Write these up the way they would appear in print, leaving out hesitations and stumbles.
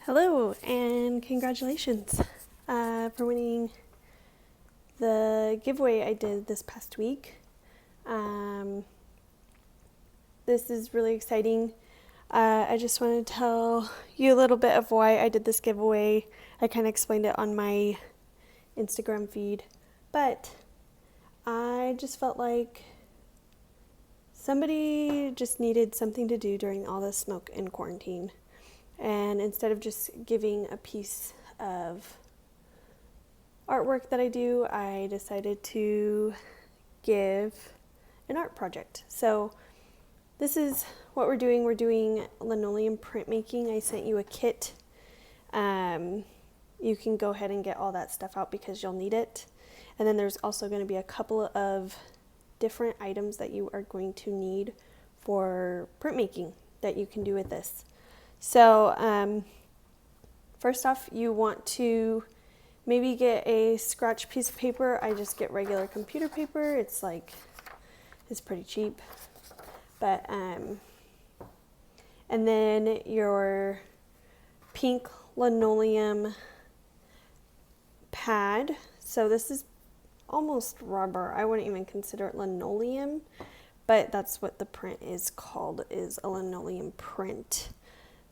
Hello and congratulations for winning the giveaway I did this past week. This is really exciting. I just want to tell you a little bit of why I did this giveaway. I kind of explained it on my Instagram feed, but I just felt like somebody just needed something to do during all this smoke in quarantine. And instead of just giving a piece of artwork that I do, I decided to give an art project. So this is what we're doing. We're doing linoleum printmaking. I sent you a kit. You can go ahead and get all that stuff out because you'll need it. And then there's also going to be a couple of different items that you are going to need for printmaking that you can do with this. So first off, you want to maybe get a scratch piece of paper. I just get regular computer paper. It's pretty cheap. But and then your pink linoleum pad. So this is almost rubber. I wouldn't even consider it linoleum, but that's what the print is called, is a linoleum print.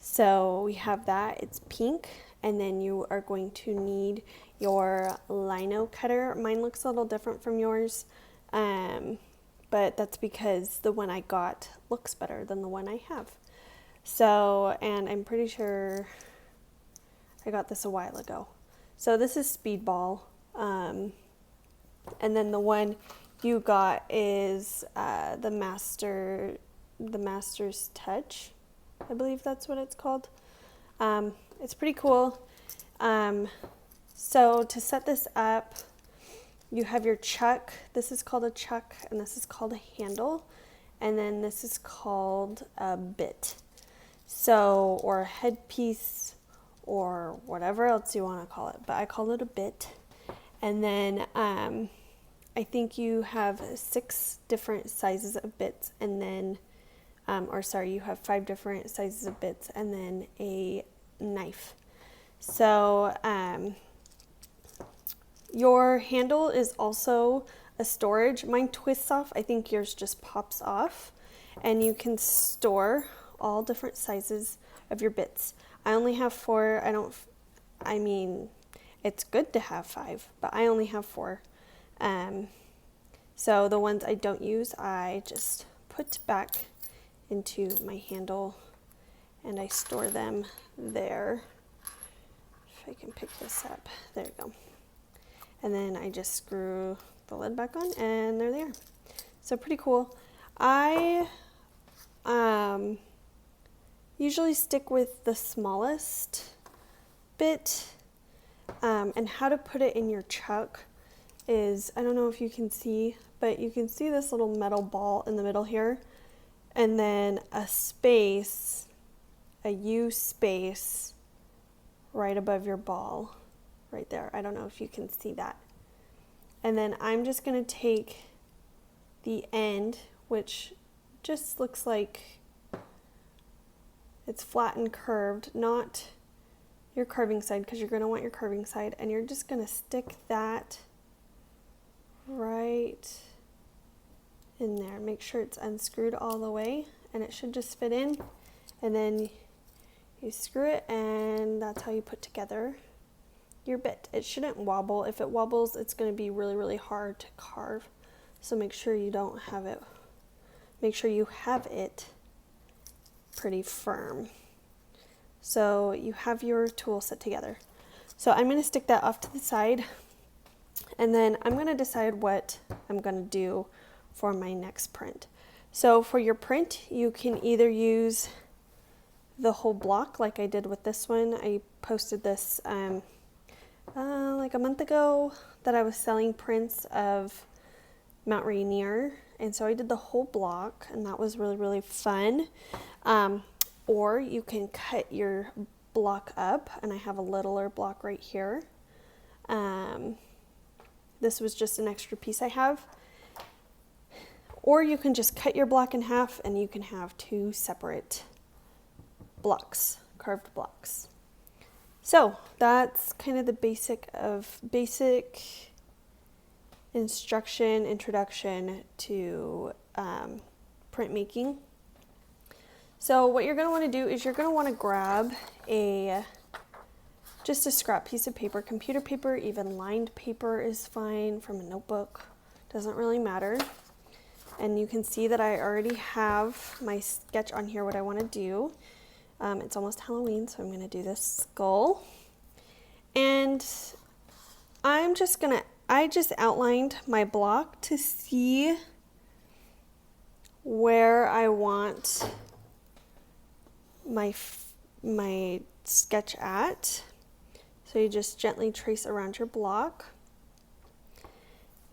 So we have that, it's pink, and then you are going to need your lino cutter. Mine looks a little different from yours, but that's because the one I got looks better than the one I have. So, and I'm pretty sure I got this a while ago. So this is Speedball, and then the one you got is the Master's Touch. I believe that's what it's called. It's pretty cool. So to set this up, you have your chuck. This is called a chuck, and this is called a handle, and then this is called a bit. So, or a headpiece, or whatever else you want to call it, but I call it a bit. And then I think you have 6 different sizes of bits, and then you have 5 different sizes of bits and then a knife. So your handle is also a storage. Mine twists off. I think yours just pops off, and you can store all different sizes of your bits. I only have 4. It's good to have 5, but I only have 4. So the ones I don't use, I just put back into my handle and I store them there. If I can pick this up, there we go. And then I just screw the lid back on and there they are. So pretty cool. I usually stick with the smallest bit, and how to put it in your chuck is, I don't know if you can see, but you can see this little metal ball in the middle here, and then a space, a U space right above your ball, right there. I don't know if you can see that. And then I'm just going to take the end, which just looks like it's flat and curved, not your curving side, because you're going to want your curving side, and you're just going to stick that right in there. Make sure it's unscrewed all the way, and it should just fit in. And then you screw it, and that's how you put together your bit. It shouldn't wobble. If it wobbles, it's going to be really, really hard to carve. So make sure you don't have it. Make sure you have it pretty firm. So you have your tool set together. So I'm going to stick that off to the side, and then I'm going to decide what I'm going to do for my next print. So for your print, you can either use the whole block like I did with this one. I posted this like a month ago that I was selling prints of Mount Rainier, and so I did the whole block, and that was really, really fun. Or you can cut your block up, and I have a littler block right here. This was just an extra piece I have. Or you can just cut your block in half, and you can have 2 separate blocks, carved blocks. So that's kind of the basic introduction to printmaking. So what you're going to want to do is you're going to want to grab just a scrap piece of paper, computer paper, even lined paper is fine, from a notebook, doesn't really matter. And you can see that I already have my sketch on here, what I want to do. It's almost Halloween, so I'm going to do this skull. And I just outlined my block to see where I want my sketch at. So you just gently trace around your block.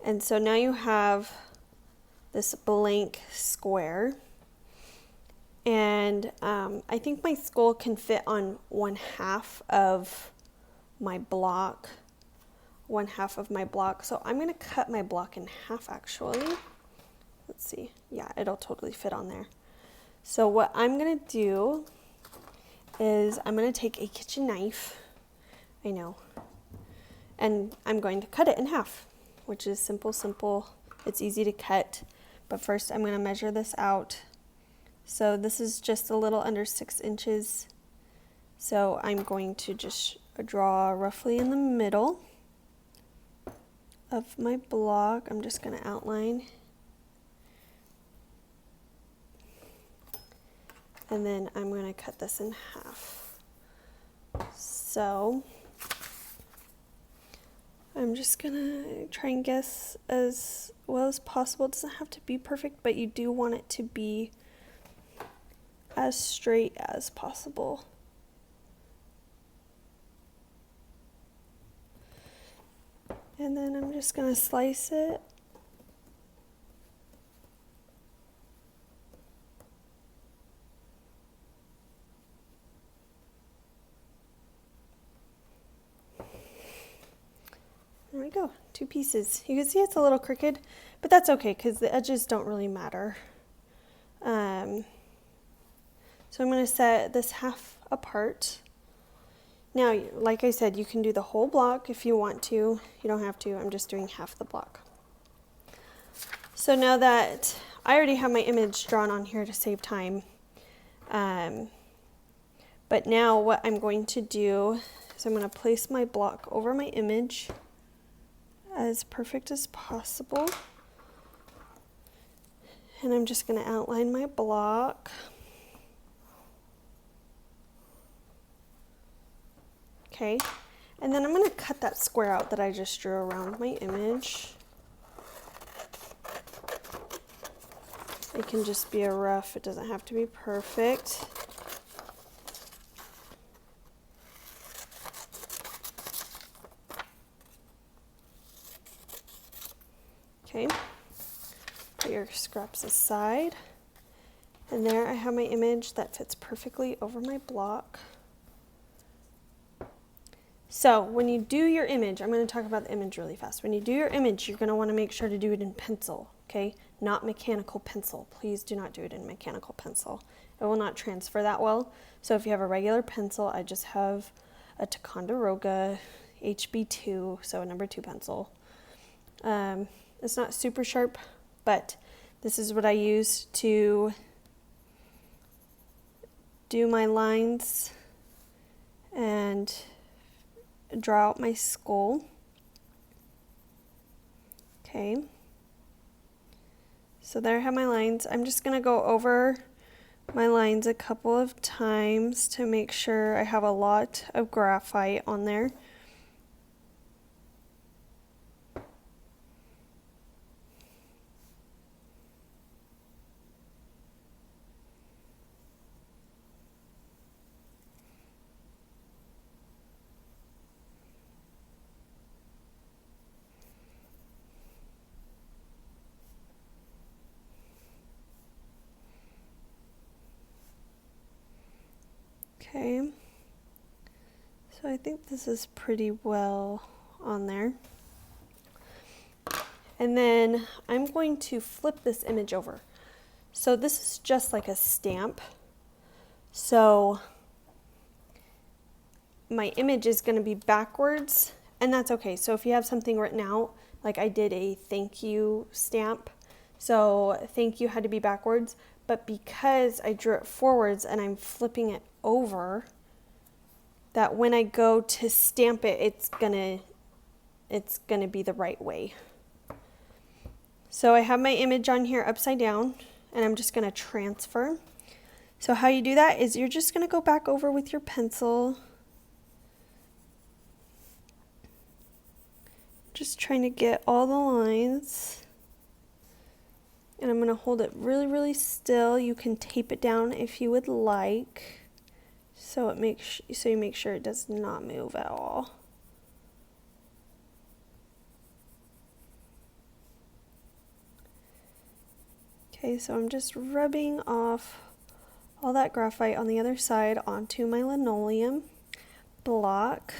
And so now you have this blank square. And I think my skull can fit on 1/2 of my block. 1/2 of my block. So I'm going to cut my block in half actually. Let's see. Yeah, it'll totally fit on there. So what I'm going to do is I'm going to take a kitchen knife. I know. And I'm going to cut it in half, which is simple. It's easy to cut. But first I'm going to measure this out. So this is just a little under 6 inches. So I'm going to just draw roughly in the middle of my block. I'm just going to outline. And then I'm going to cut this in half. So I'm just going to try and guess as well as possible. It doesn't have to be perfect, but you do want it to be as straight as possible. And then I'm just going to slice it. There we go, 2 pieces. You can see it's a little crooked, but that's okay because the edges don't really matter. So I'm going to set this half apart. Now, like I said, you can do the whole block if you want to. You don't have to. I'm just doing half the block. So now that I already have my image drawn on here to save time, but now what I'm going to do is I'm going to place my block over my image as perfect as possible. And I'm just going to outline my block. Okay, and then I'm going to cut that square out that I just drew around my image. It can just be a rough, it doesn't have to be perfect. Okay, put your scraps aside. And there I have my image that fits perfectly over my block. So when you do your image, I'm going to talk about the image really fast. When you do your image, you're going to want to make sure to do it in pencil, okay? Not mechanical pencil. Please do not do it in mechanical pencil. It will not transfer that well. So if you have a regular pencil, I just have a Ticonderoga HB2, so a number 2 pencil. It's not super sharp, but this is what I use to do my lines and draw out my skull. Okay, so there I have my lines. I'm just going to go over my lines a couple of times to make sure I have a lot of graphite on there. Okay, so I think this is pretty well on there. And then I'm going to flip this image over. So this is just like a stamp. So my image is going to be backwards, and that's okay. So if you have something written out, like I did a thank you stamp, so thank you had to be backwards, but because I drew it forwards and I'm flipping it over, that when I go to stamp it, it's gonna be the right way. So I have my image on here upside down, and I'm just gonna transfer. So how you do that is you're just gonna go back over with your pencil, just trying to get all the lines. And I'm going to hold it really, really still. You can tape it down if you would like, so you make sure it does not move at all. Okay, so I'm just rubbing off all that graphite on the other side onto my linoleum block.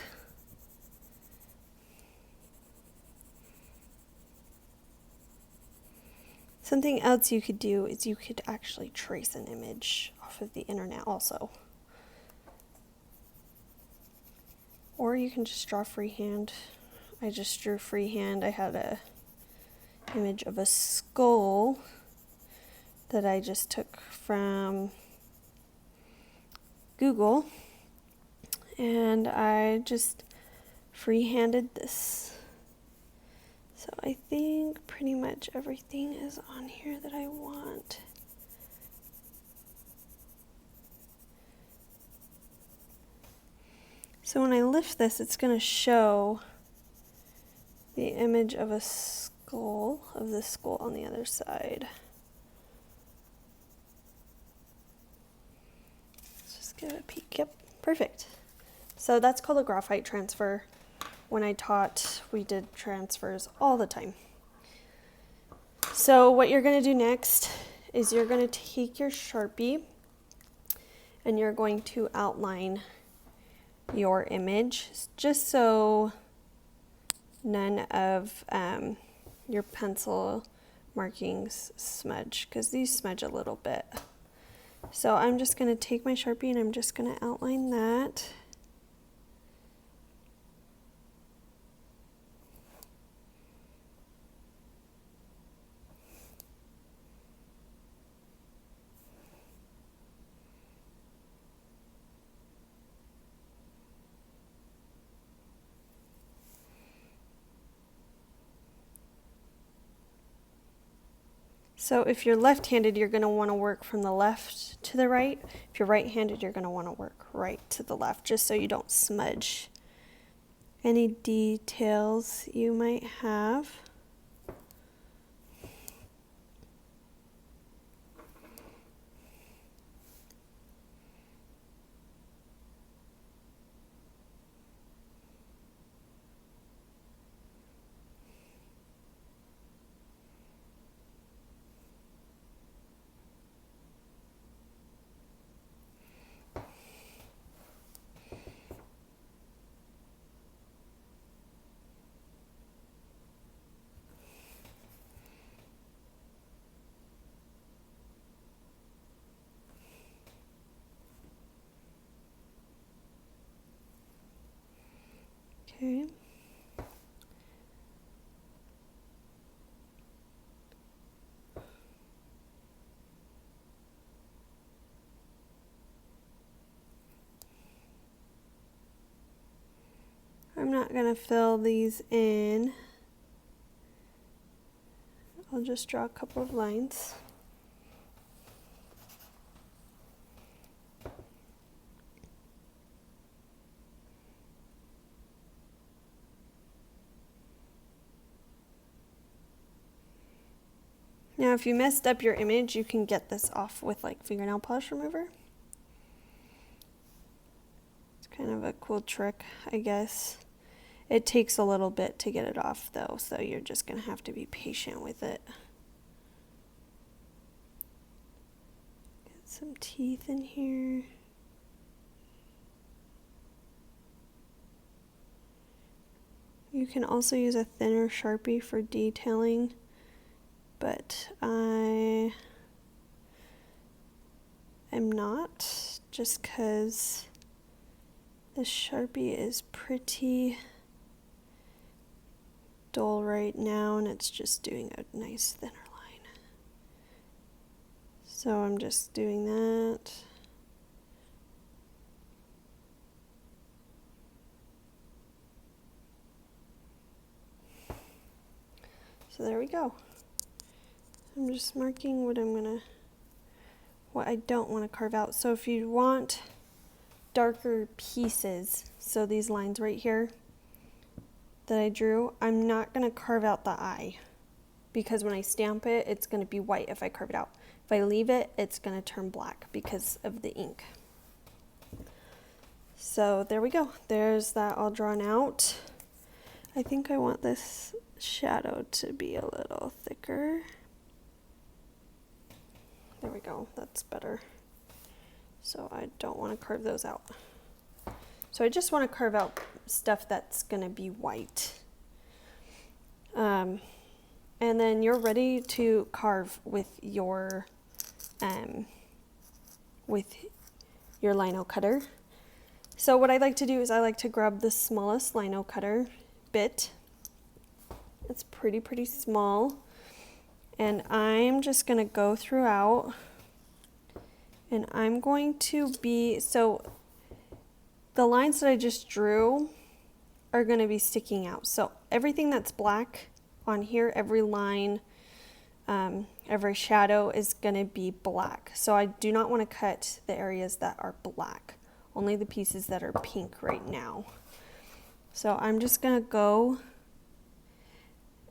Something else you could do is you could actually trace an image off of the internet also. Or you can just draw freehand. I just drew freehand. I had a image of a skull that I just took from Google, and I just freehanded this. So I think pretty much everything is on here that I want. So when I lift this, it's going to show the image of a skull, of the skull on the other side. Let's just give it a peek. Yep, perfect. So that's called a graphite transfer. When I taught, we did transfers all the time. So what you're going to do next is you're going to take your Sharpie and you're going to outline your image, just so none of your pencil markings smudge, because these smudge a little bit. So I'm just going to take my Sharpie and I'm just going to outline that. So if you're left-handed, you're going to want to work from the left to the right. If you're right-handed, you're going to want to work right to the left, just so you don't smudge any details you might have. Okay. I'm not going to fill these in. I'll just draw a couple of lines. Now, if you messed up your image, you can get this off with like fingernail polish remover. It's kind of a cool trick, I guess. It takes a little bit to get it off though, so you're just going to have to be patient with it. Get some teeth in here. You can also use a thinner Sharpie for detailing, but I am not, just because This Sharpie is pretty dull right now, and it's just doing a nice thinner line. So I'm just doing that. So there we go. I'm just marking what I don't want to carve out. So if you want darker pieces, so these lines right here that I drew, I'm not going to carve out the eye, because when I stamp it, it's going to be white if I carve it out. If I leave it, it's going to turn black because of the ink. So there we go. There's that all drawn out. I think I want this shadow to be a little thicker. There we go, that's better. So I don't want to carve those out. So I just want to carve out stuff that's going to be white. And then you're ready to carve with your lino cutter. So what I like to do is I like to grab the smallest lino cutter bit. It's pretty small. And I'm just going to go throughout, and I'm going to be, so the lines that I just drew are going to be sticking out. So everything that's black on here, every line, every shadow is going to be black. So I do not want to cut the areas that are black, only the pieces that are pink right now. So I'm just going to go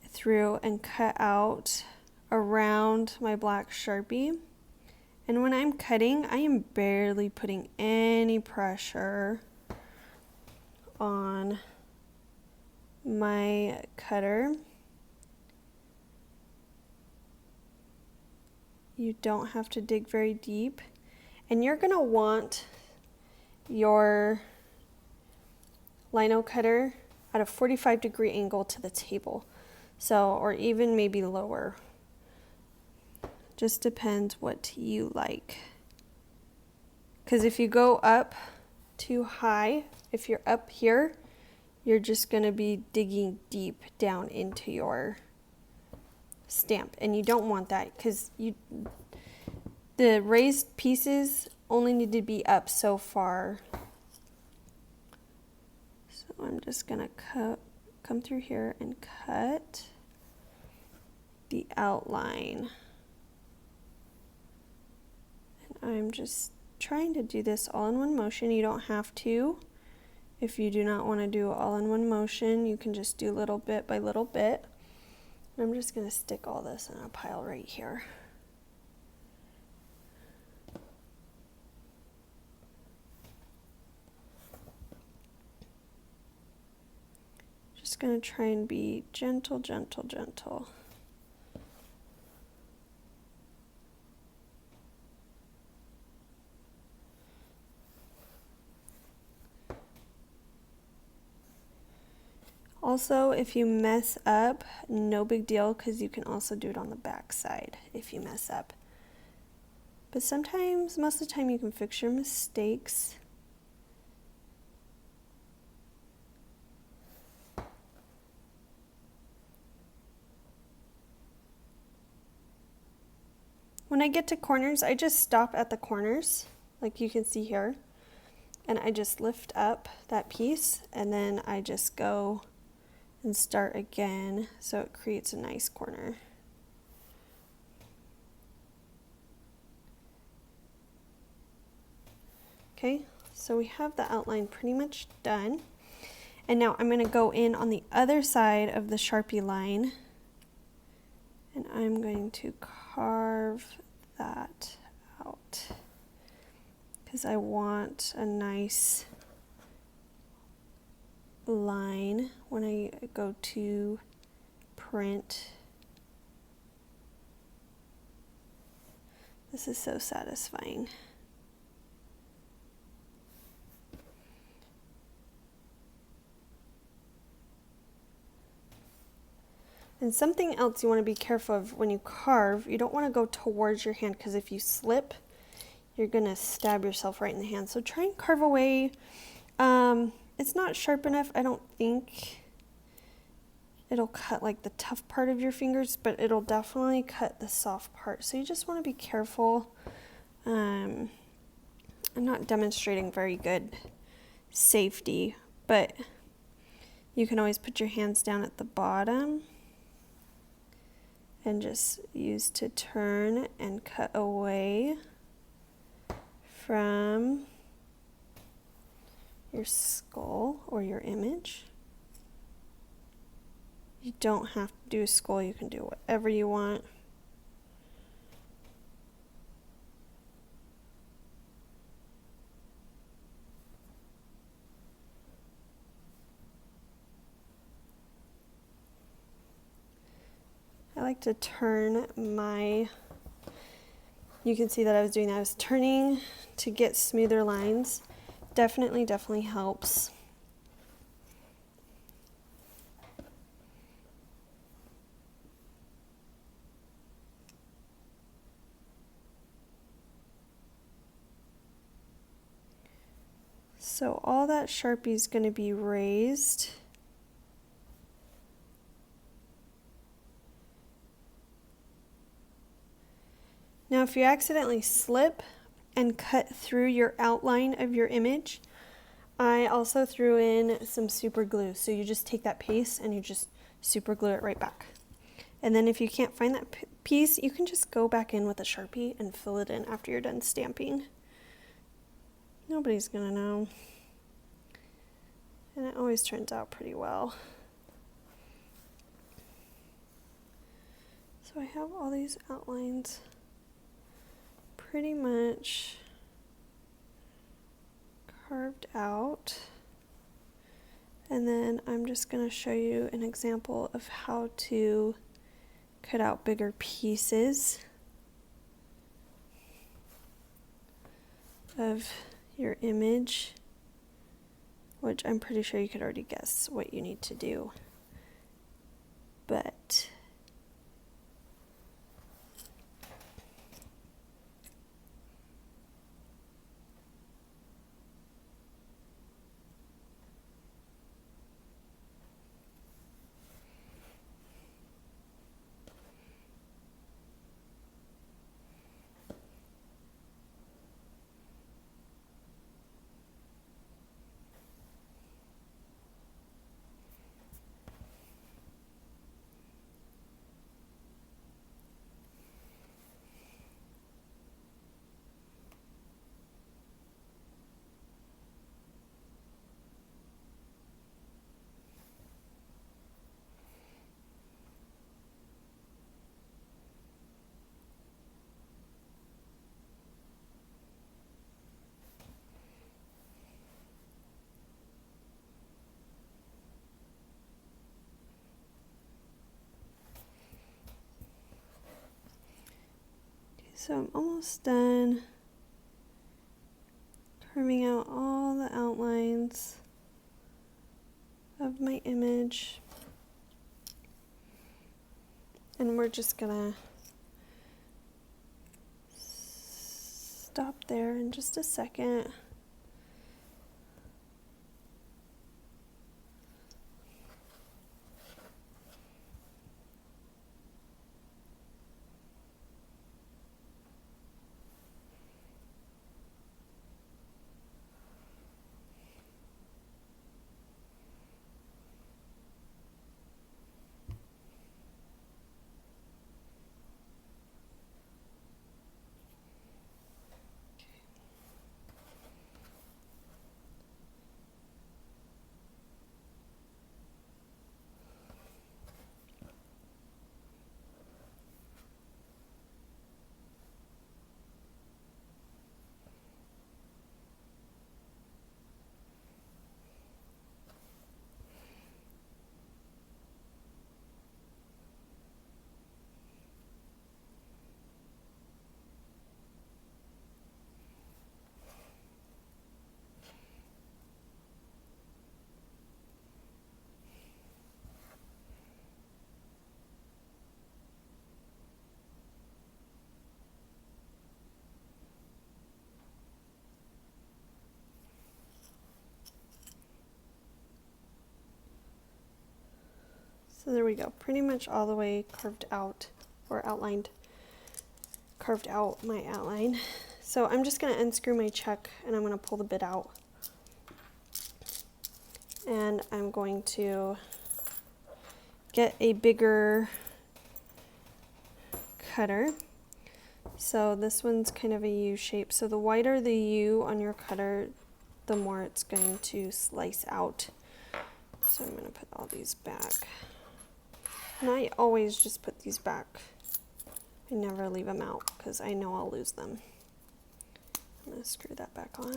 through and cut out around my black Sharpie. And when I'm cutting, I am barely putting any pressure on my cutter. You don't have to dig very deep. And you're gonna want your lino cutter at a 45-degree angle to the table. So, or even maybe lower. Just depends what you like. Because if you go up too high, if you're up here, you're just going to be digging deep down into your stamp. And you don't want that, because the raised pieces only need to be up so far. So I'm just going to come through here and cut the outline. I'm just trying to do this all in one motion. You don't have to. If you do not want to do all in one motion, you can just do little bit by little bit. I'm just going to stick all this in a pile right here. Just going to try and be gentle, gentle, gentle. Also, if you mess up, no big deal, because you can also do it on the back side if you mess up. But sometimes, most of the time, you can fix your mistakes. When I get to corners, I just stop at the corners, like you can see here, and I just lift up that piece, and then I just go and start again, so it creates a nice corner. Okay, so we have the outline pretty much done. And now I'm going to go in on the other side of the Sharpie line, and I'm going to carve that out because I want a nice line when I go to print. This is so satisfying. And something else you want to be careful of when you carve, you don't want to go towards your hand, because if you slip, you're going to stab yourself right in the hand. So try and carve away It's not sharp enough, I don't think. It'll cut like the tough part of your fingers, but it'll definitely cut the soft part. So you just want to be careful. I'm not demonstrating very good safety, but you can always put your hands down at the bottom and just use to turn and cut away from your skull or your image. You don't have to do a skull, you can do whatever you want. I like to turn my, you can see that I was doing that. I was turning to get smoother lines. Definitely helps. So all that Sharpie is going to be raised. Now if you accidentally slip and cut through your outline of your image, I also threw in some super glue. So you just take that piece and you just super glue it right back. And then if you can't find that piece, you can just go back in with a Sharpie and fill it in after you're done stamping. Nobody's gonna know. And it always turns out pretty well. So I have all these outlines pretty much carved out. And then I'm just going to show you an example of how to cut out bigger pieces of your image, which I'm pretty sure you could already guess what you need to do. But so I'm almost done carving out all the outlines of my image. And we're just gonna stop there in just a second. So there we go, pretty much all the way carved out or outlined, carved out my outline. So I'm just going to unscrew my check and I'm going to pull the bit out. And I'm going to get a bigger cutter. So this one's kind of a U shape. So the wider the U on your cutter, the more it's going to slice out. So I'm going to put all these back. And I always just put these back. I never leave them out because I know I'll lose them. I'm going to screw that back on.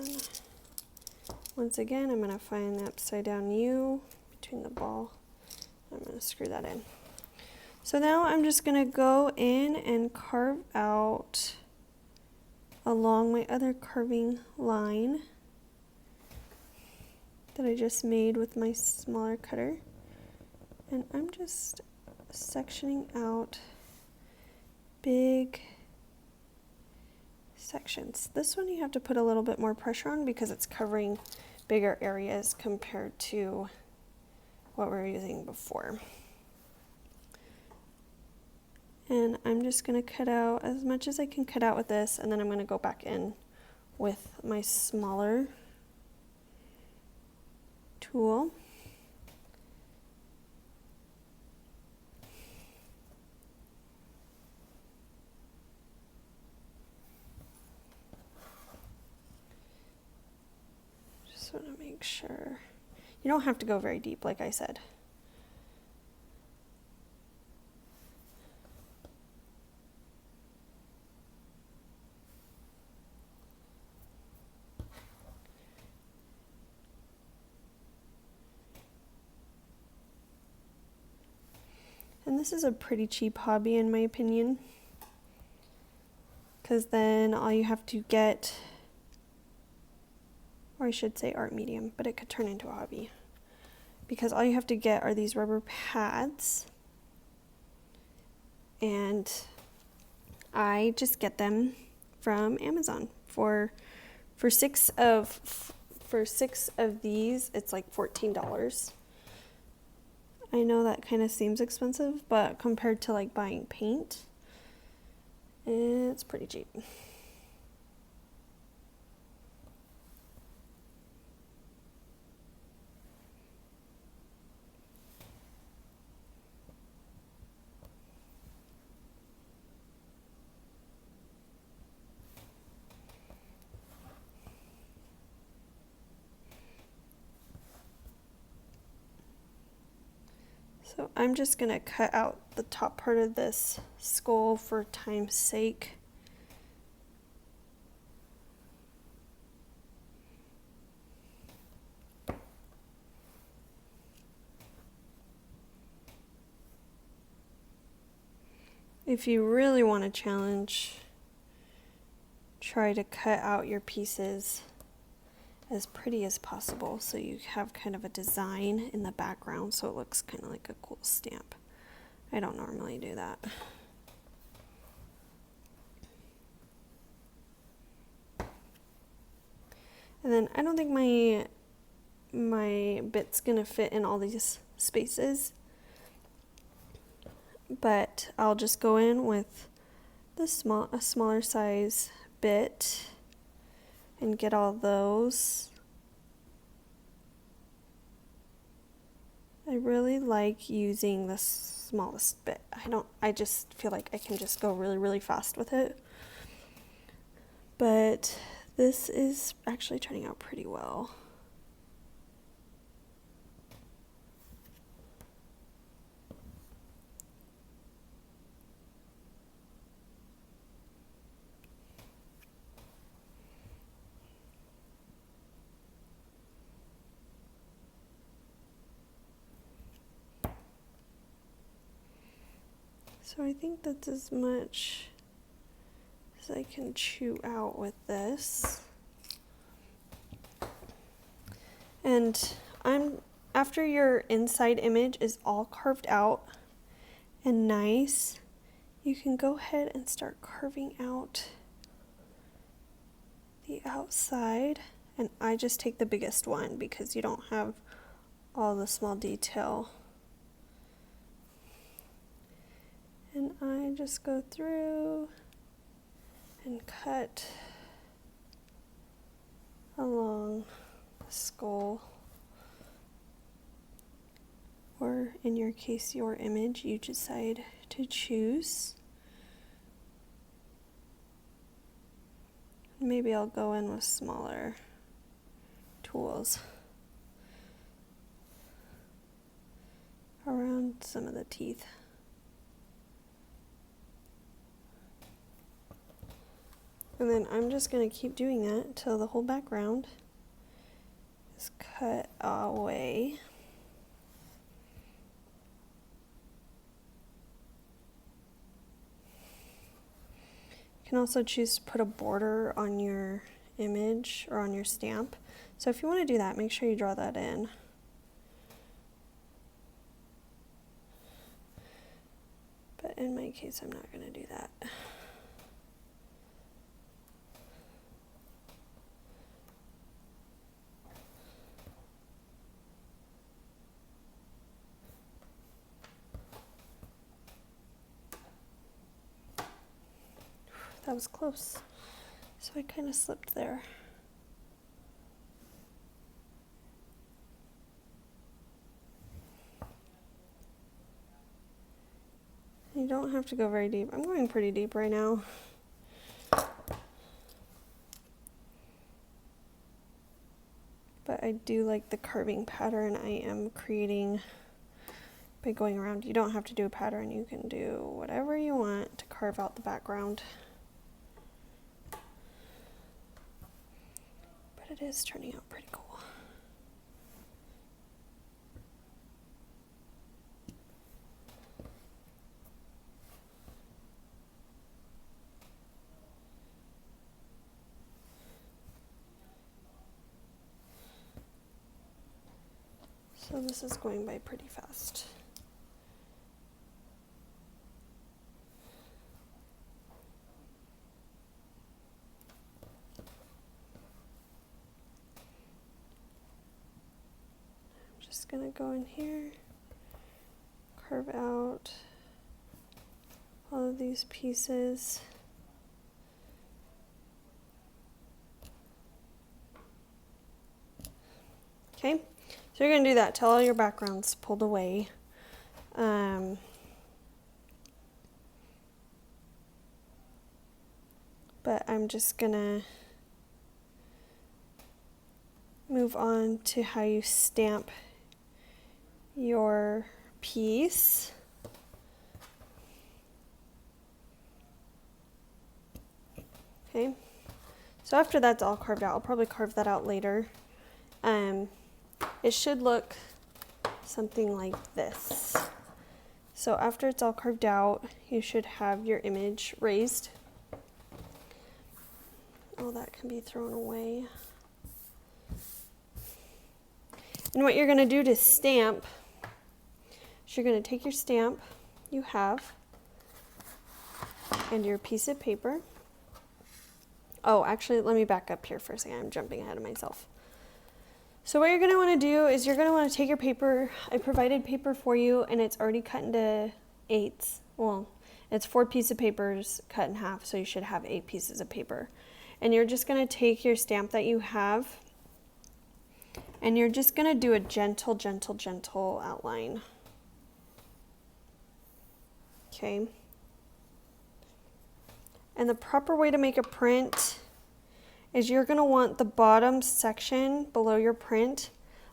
Once again, I'm going to find the upside down U between the ball. I'm going to screw that in. So now I'm just going to go in and carve out along my other carving line that I just made with my smaller cutter. And I'm just sectioning out big sections. This one you have to put a little bit more pressure on because it's covering bigger areas compared to what we were using before. And I'm just going to cut out as much as I can cut out with this, and then I'm going to go back in with my smaller tool. Just want to make sure. You don't have to go very deep, like I said. And this is a pretty cheap hobby in my opinion, because then all you have to get, or I should say art medium, but it could turn into a hobby, because all you have to get are these rubber pads, and I just get them from Amazon for 6 of these. It's like $14. I know that kind of seems expensive, but compared to like buying paint, it's pretty cheap. So I'm just going to cut out the top part of this skull for time's sake. If you really want a challenge, try to cut out your pieces as pretty as possible so you have kind of a design in the background so it looks kind of like a cool stamp. I don't normally do that. And then I don't think my bit's gonna fit in all these spaces, but I'll just go in with a smaller size bit and get all those. I really like using the smallest bit. I just feel like I can just go really, really fast with it. But this is actually turning out pretty well. So I think that's as much as I can chew out with this. And after your inside image is all carved out and nice, you can go ahead and start carving out the outside. And I just take the biggest one because you don't have all the small detail And I just go through and cut along the skull, or in your case, your image you decide to choose. Maybe I'll go in with smaller tools around some of the teeth. And then I'm just going to keep doing that until the whole background is cut away. You can also choose to put a border on your image or on your stamp. So if you want to do that, make sure you draw that in. But in my case, I'm not going to do that. That was close. So I kind of slipped there. You don't have to go very deep. I'm going pretty deep right now. But I do like the carving pattern I am creating by going around. You don't have to do a pattern. You can do whatever you want to carve out the background. But it is turning out pretty cool. So this is going by pretty fast. I'm just going to go in here, carve out all of these pieces. Okay. So you're going to do that till all your background's pulled away. But I'm just going to move on to how you stamp your piece. Okay. So after that's all carved out, I'll probably carve that out later. It should look something like this. So after it's all carved out, you should have your image raised. All that can be thrown away. And what you're going to do to stamp is you're going to take your stamp you have and your piece of paper. Oh, actually, let me back up here for a second. I'm jumping ahead of myself. So what you're going to want to do is you're going to want to take your paper. I provided paper for you, and it's already cut into 8s. Well, it's 4 pieces of papers cut in half, so you should have 8 pieces of paper. And you're just going to take your stamp that you have, and you're just going to do a gentle, gentle, gentle outline. Okay. And the proper way to make a print is you're going to want the bottom section below your print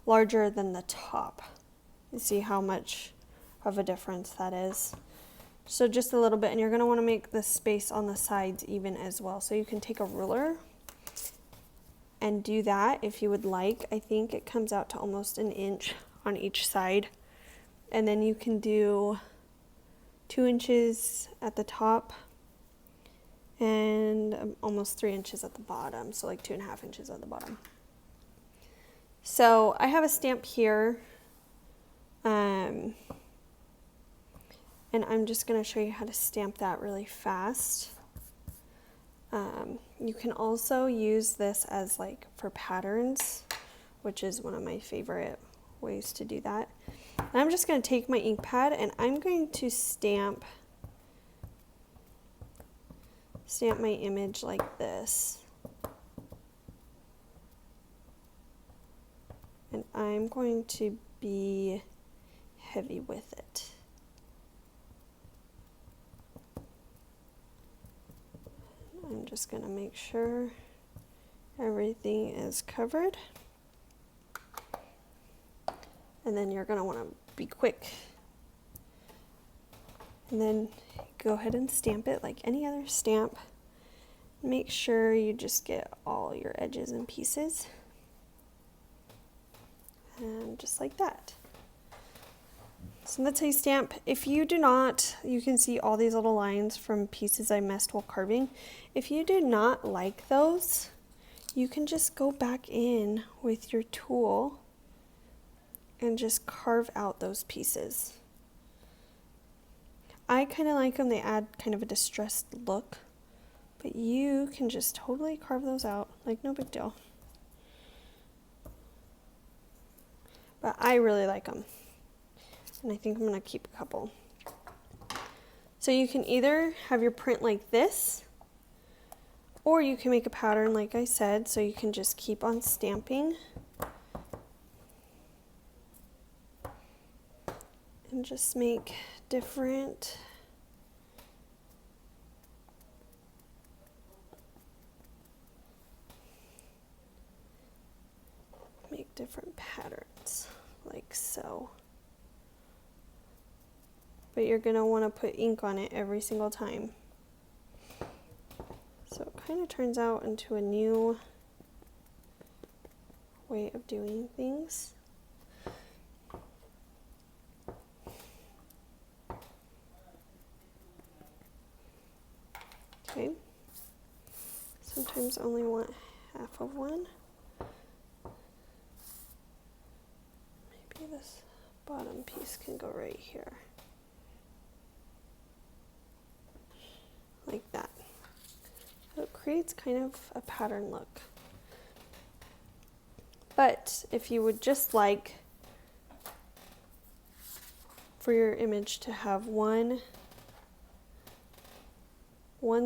larger than the top. You see how much of a difference that is. So just a little bit, and you're going to want to make the space on the sides even as well. So you can take a ruler and do that if you would like. I think it comes out to almost an inch on each side. And then you can do 2 inches at the top and almost 3 inches at the bottom, so like 2.5 inches at the bottom. So I have a stamp here, and I'm just going to show you how to stamp that really fast. You can also use this as like for patterns, which is one of my favorite ways to do that. And I'm just going to take my ink pad and I'm going to stamp stamp my image like this. And I'm going to be heavy with it. I'm just going to make sure everything is covered. And then you're going to want to be quick. And then go ahead and stamp it like any other stamp. Make sure you just get all your edges and pieces. And just like that. So that's how you stamp. If you do not, you can see all these little lines from pieces I messed while carving. If you do not like those, you can just go back in with your tool and just carve out those pieces. I kind of like them, they add kind of a distressed look, but you can just totally carve those out, like no big deal. But I really like them, and I think I'm gonna keep a couple. So you can either have your print like this, or you can make a pattern like I said, so you can just keep on stamping. And just make different patterns like so. But you're going to want to put ink on it every single time. So it kind of turns out into a new way of doing things. Okay, sometimes only want half of one. Maybe this bottom piece can go right here. Like that. So it creates kind of a pattern look. But if you would just like for your image to have one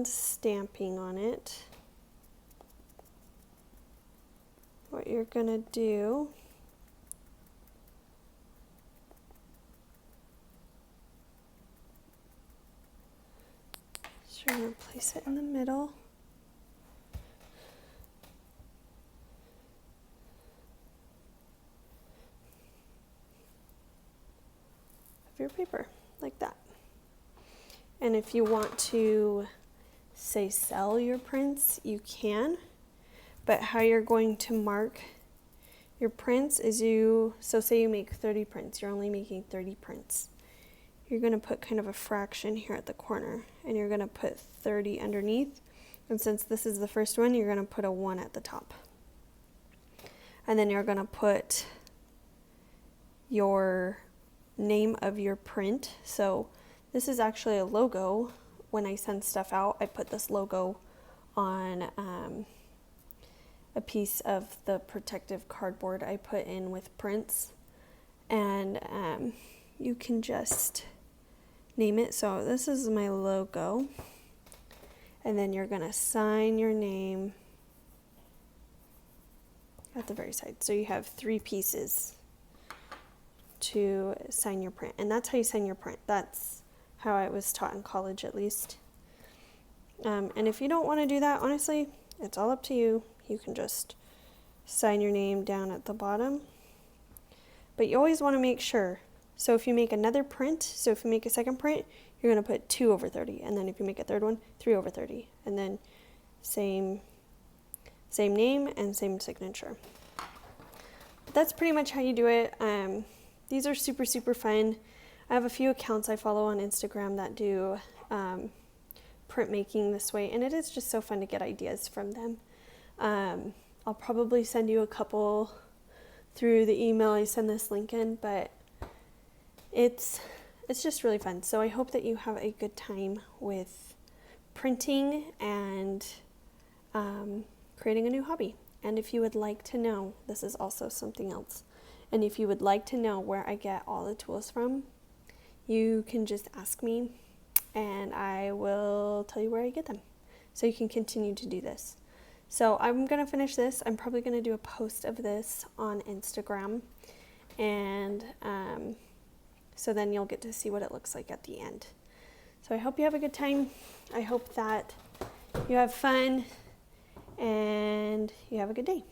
stamping on it, what you're gonna do is you're gonna place it in the middle of your paper, like that. And if you want to say sell your prints, you can, but how you're going to mark your prints is so say you make 30 prints, you're only making 30 prints. You're going to put kind of a fraction here at the corner, and you're going to put 30 underneath, and since this is the first one, you're going to put a 1 at the top. And then you're going to put your name of your print. So this is actually a logo. When I send stuff out, I put this logo on a piece of the protective cardboard I put in with prints, and you can just name it. So this is my logo, and then you're gonna sign your name at the very side. So you have 3 pieces to sign your print, and that's how you sign your print. That's how I was taught in college, at least. And if you don't want to do that, honestly, it's all up to you. You can just sign your name down at the bottom. But you always want to make sure. So if you make another print, so if you make a second print, you're going to put 2 over 30. And then if you make a third one, 3 over 30. And then same name and same signature. But that's pretty much how you do it. These are super, super fun. I have a few accounts I follow on Instagram that do printmaking this way, and it is just so fun to get ideas from them. I'll probably send you a couple through the email I send this link in, but it's just really fun. So I hope that you have a good time with printing and creating a new hobby. And if you would like to know, this is also something else, and if you would like to know where I get all the tools from, you can just ask me and I will tell you where I get them. so you can continue to do this. So I'm going to finish this. I'm probably going to do a post of this on Instagram, and so then you'll get to see what it looks like at the end. So I hope you have a good time. I hope that you have fun and you have a good day.